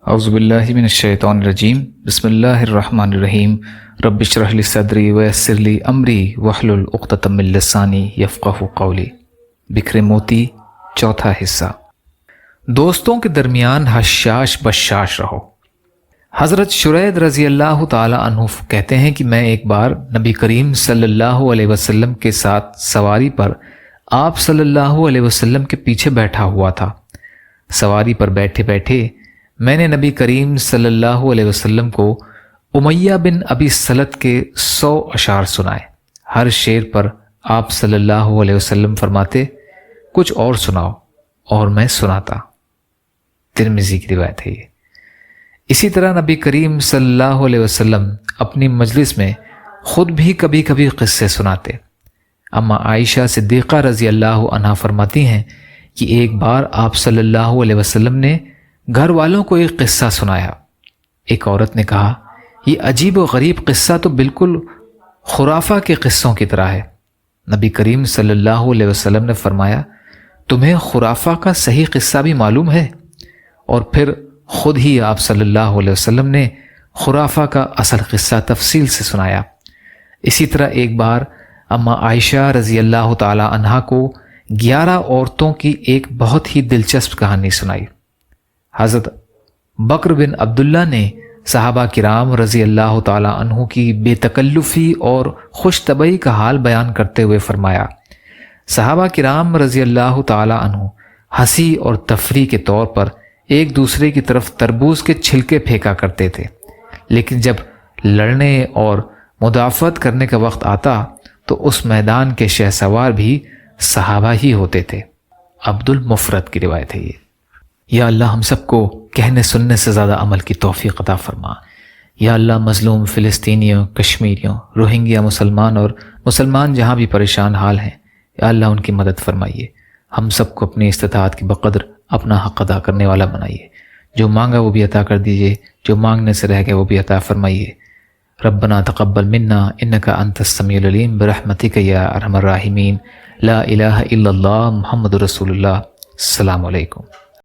اعوذ باللہ من الشیطان الرجیم بسم اللہ الرحمن الرحیم رب اشرح لی صدری ویسر لی امری واحلل عقدۃ من لسانی یفقہوا قولی۔ بکھرے موتی، چوتھا حصہ۔ دوستوں کے درمیان حشاش بشاش رہو۔ حضرت شرید رضی اللہ تعالی عنہ کہتے ہیں کہ میں ایک بار نبی کریم صلی اللہ علیہ وسلم کے ساتھ سواری پر آپ صلی اللہ علیہ وسلم کے پیچھے بیٹھا ہوا تھا۔ سواری پر بیٹھے بیٹھے میں نے نبی کریم صلی اللہ علیہ وسلم کو امیہ بن ابی سلط کے 100 اشعار سنائے۔ ہر شعر پر آپ صلی اللہ علیہ وسلم فرماتے کچھ اور سناؤ، اور میں سناتا۔ ترمذی کی روایت ہے یہ۔ اسی طرح نبی کریم صلی اللہ علیہ وسلم اپنی مجلس میں خود بھی کبھی کبھی قصے سناتے۔ اما عائشہ صدیقہ رضی اللہ عنہا فرماتی ہیں کہ ایک بار آپ صلی اللہ علیہ وسلم نے گھر والوں کو ایک قصہ سنایا۔ ایک عورت نے کہا، یہ عجیب و غریب قصہ تو بالکل خرافہ کے قصوں کی طرح ہے۔ نبی کریم صلی اللہ علیہ وسلم نے فرمایا، تمہیں خرافہ کا صحیح قصہ بھی معلوم ہے؟ اور پھر خود ہی آپ صلی اللہ علیہ وسلم نے خرافہ کا اصل قصہ تفصیل سے سنایا۔ اسی طرح ایک بار اما عائشہ رضی اللہ تعالی عنہا کو 11 عورتوں کی ایک بہت ہی دلچسپ کہانی سنائی۔ حضرت بکر بن عبداللہ نے صحابہ کرام رضی اللہ تعالی عنہ کی بے تکلفی اور خوش طبعی کا حال بیان کرتے ہوئے فرمایا، صحابہ کرام رضی اللہ تعالی عنہ ہنسی اور تفریح کے طور پر ایک دوسرے کی طرف تربوز کے چھلکے پھینکا کرتے تھے، لیکن جب لڑنے اور مدافعت کرنے کا وقت آتا تو اس میدان کے شہسوار بھی صحابہ ہی ہوتے تھے۔ عبد المفرد کی روایت ہے یہ۔ یا اللہ ہم سب کو کہنے سننے سے زیادہ عمل کی توفیق عطا فرما۔ یا اللہ مظلوم فلسطینیوں، کشمیریوں، روہنگیا مسلمان اور مسلمان جہاں بھی پریشان حال ہیں، یا اللہ ان کی مدد فرمائیے۔ ہم سب کو اپنی استطاعت کی بقدر اپنا حق ادا کرنے والا بنائیے۔ جو مانگا وہ بھی عطا کر دیجیے، جو مانگنے سے رہ گئے وہ بھی عطا فرمائیے۔ ربنا تقبل منا انک انت السمیع العلیم برحمتک یا ارحم الراحمین۔ لا الہ الا اللہ محمد رسول اللہ۔ السلام علیکم۔